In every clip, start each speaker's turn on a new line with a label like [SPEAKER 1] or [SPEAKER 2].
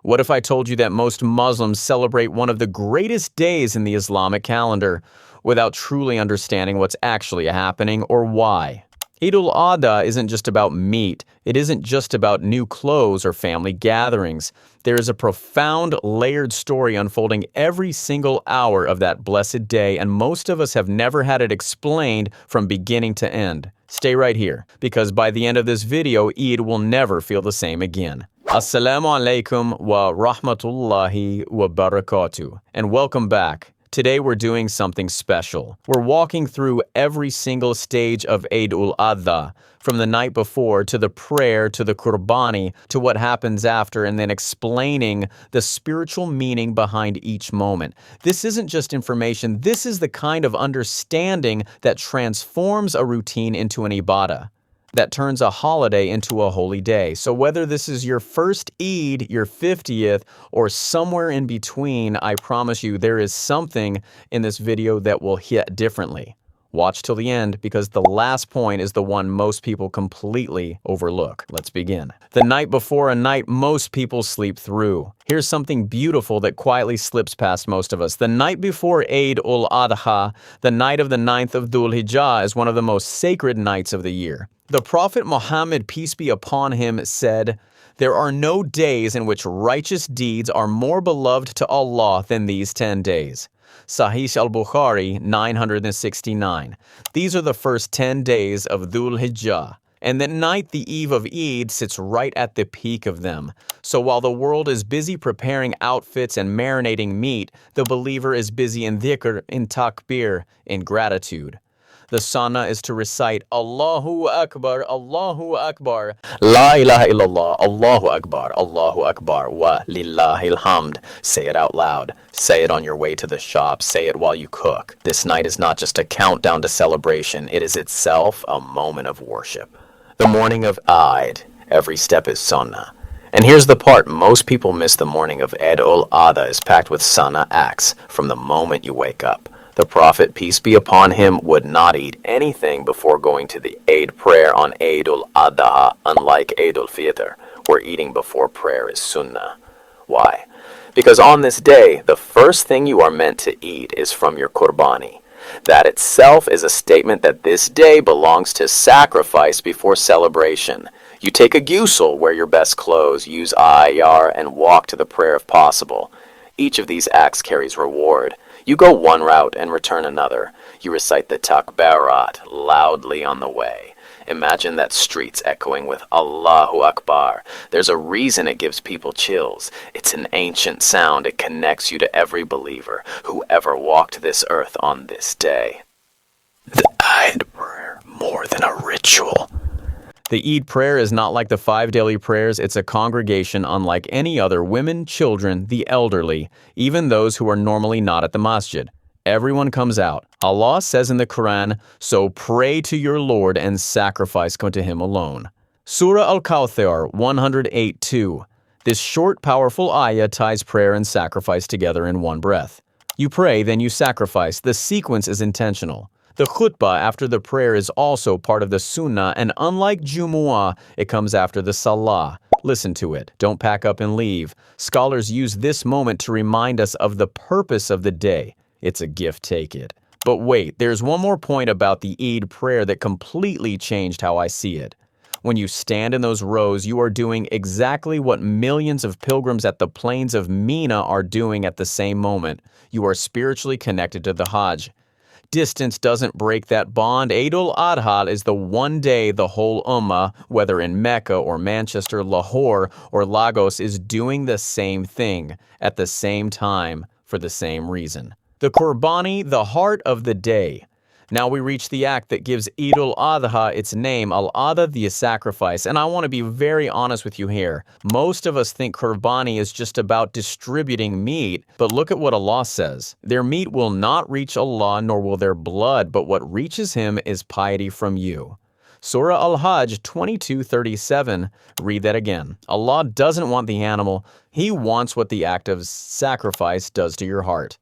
[SPEAKER 1] What if I told you that most Muslims celebrate one of the greatest days in the Islamic calendar without truly understanding what's actually happening or why? Eid al-Adha isn't just about meat. It isn't just about new clothes or family gatherings. There is a profound, layered story unfolding every single hour of that blessed day, and most of us have never had it explained from beginning to end. Stay right here, because by the end of this video, Eid will never feel the same again. Assalamu alaikum wa rahmatullahi wa barakatuh, and welcome back. Today we're doing something special. We're walking through every single stage of Eid al-Adha, from the night before to the prayer to the qurbani to what happens after, and then explaining the spiritual meaning behind each moment. This isn't just information, this is the kind of understanding that transforms a routine into an ibadah, that turns a holiday into a holy day. So whether this is your first Eid, your 50th, or somewhere in between, I promise you there is something in this video that will hit differently. Watch till the end, because the last point is the one most people completely overlook. Let's begin. The night before, a night most people sleep through. Here's something beautiful that quietly slips past most of us. The night before Eid al-Adha, the night of the 9th of Dhul Hijjah, is one of the most sacred nights of the year. The Prophet Muhammad, peace be upon him, said, "There are no days in which righteous deeds are more beloved to Allah than these 10 days." Sahih al-Bukhari 969. These are the first 10 days of Dhul Hijjah. And that night, the eve of Eid, sits right at the peak of them. So while the world is busy preparing outfits and marinating meat, the believer is busy in dhikr, in takbir, in gratitude. The sunnah is to recite Allahu Akbar, La ilaha illallah, Allahu Akbar, wa lillahil hamd. Say it out loud. Say it on your way to the shop. Say it while you cook. This night is not just a countdown to celebration. It is itself a moment of worship. The morning of Eid. Every step is sunnah. And here's the part most people miss: the morning of Eid al-Adha is packed with sunnah acts from the moment you wake up. The Prophet, peace be upon him, would not eat anything before going to the Eid prayer on Eid al-Adha, unlike Eid al-Fitr, where eating before prayer is sunnah. Why? Because on this day, the first thing you are meant to eat is from your qurbani. That itself is a statement that this day belongs to sacrifice before celebration. You take a ghusl, wear your best clothes, use ayar, and walk to the prayer if possible. Each of these acts carries reward. You go one route and return another. You recite the takbirat loudly on the way. Imagine that streets echoing with Allahu Akbar. There's a reason it gives people chills. It's an ancient sound. It connects you to every believer who ever walked this earth on this day. The Eid prayer, more than a ritual. The Eid prayer is not like the 5 daily prayers. It's a congregation unlike any other. Women, children, the elderly, even those who are normally not at the masjid. Everyone comes out. Allah says in the Quran, "So pray to your Lord and sacrifice unto him alone." Surah Al-Kawthar 108:2. This short, powerful ayah ties prayer and sacrifice together in one breath. You pray, then you sacrifice. The sequence is intentional. The khutbah after the prayer is also part of the sunnah, and unlike Jumu'ah, it comes after the salah. Listen to it. Don't pack up and leave. Scholars use this moment to remind us of the purpose of the day. It's a gift, take it. But wait, there's one more point about the Eid prayer that completely changed how I see it. When you stand in those rows, you are doing exactly what millions of pilgrims at the plains of Mina are doing at the same moment. You are spiritually connected to the Hajj. Distance doesn't break that bond. Eid al-Adha is the one day the whole ummah, whether in Mecca or Manchester, Lahore, or Lagos, is doing the same thing at the same time for the same reason. The qurbani, the heart of the day. Now we reach the act that gives Eid al-Adha its name, al-Adha, the sacrifice. And I want to be very honest with you here. Most of us think qurbani is just about distributing meat, but look at what Allah says. Their meat will not reach Allah, nor will their blood, but what reaches him is piety from you. Surah Al-Hajj 22:37. Read that again. Allah doesn't want the animal. He wants what the act of sacrifice does to your heart.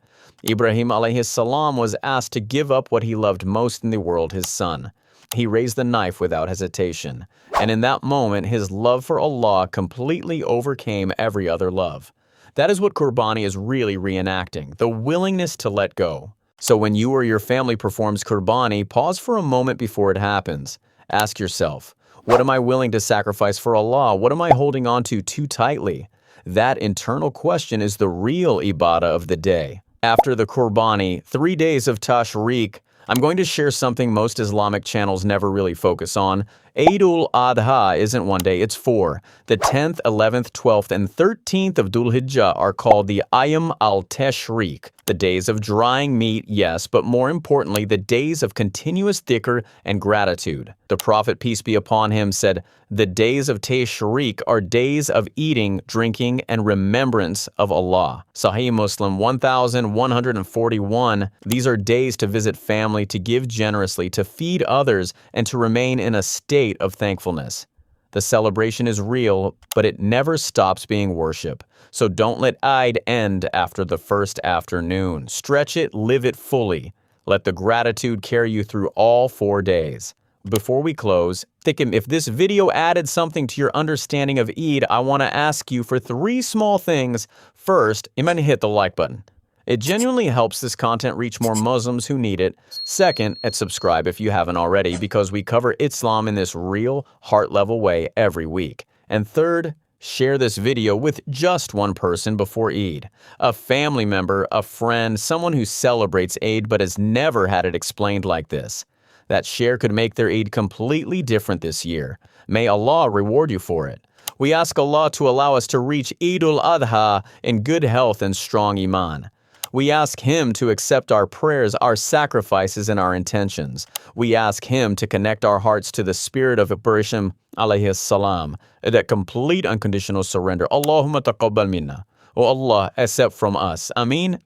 [SPEAKER 1] Ibrahim alayhi salam was asked to give up what he loved most in the world, his son. He raised the knife without hesitation, and in that moment his love for Allah completely overcame every other love. That is what Qurbani is really reenacting, the willingness to let go. So when you or your family performs Qurbani, pause for a moment before it happens. Ask yourself, what am I willing to sacrifice for Allah? What am I holding on to too tightly? That internal question is the real ibadah of the day. After the Qurbani, 3 days of Tashriq, I'm going to share something most Islamic channels never really focus on. Adha isn't one day, it's 4. The 10th, 11th, 12th, and 13th of Dhul Hijjah are called the Ayyam al-Tashriq, the days of drying meat, yes, but more importantly, the days of continuous dhikr and gratitude. The Prophet, peace be upon him, said, the days of Tashriq are days of eating, drinking, and remembrance of Allah. Sahih Muslim 1141. These are days to visit family, to give generously, to feed others, and to remain in a state of thankfulness. The celebration is real, but it never stops being worship. So don't let Eid end after the first afternoon. Stretch it, live it fully. Let the gratitude carry you through all 4 days. Before we close, if this video added something to your understanding of Eid, I want to ask you for 3 small things. First, you might hit the like button. It genuinely helps this content reach more Muslims who need it. Second, subscribe if you haven't already, because we cover Islam in this real, heart-level way every week. And third, share this video with just one person before Eid. A family member, a friend, someone who celebrates Eid but has never had it explained like this. That share could make their Eid completely different this year. May Allah reward you for it. We ask Allah to allow us to reach Eid al-Adha in good health and strong iman. We ask Him to accept our prayers, our sacrifices, and our intentions. We ask Him to connect our hearts to the spirit of Ibrahim alayhi salam, that complete unconditional surrender. Allahumma taqabbal minna. O Allah, accept from us. Ameen.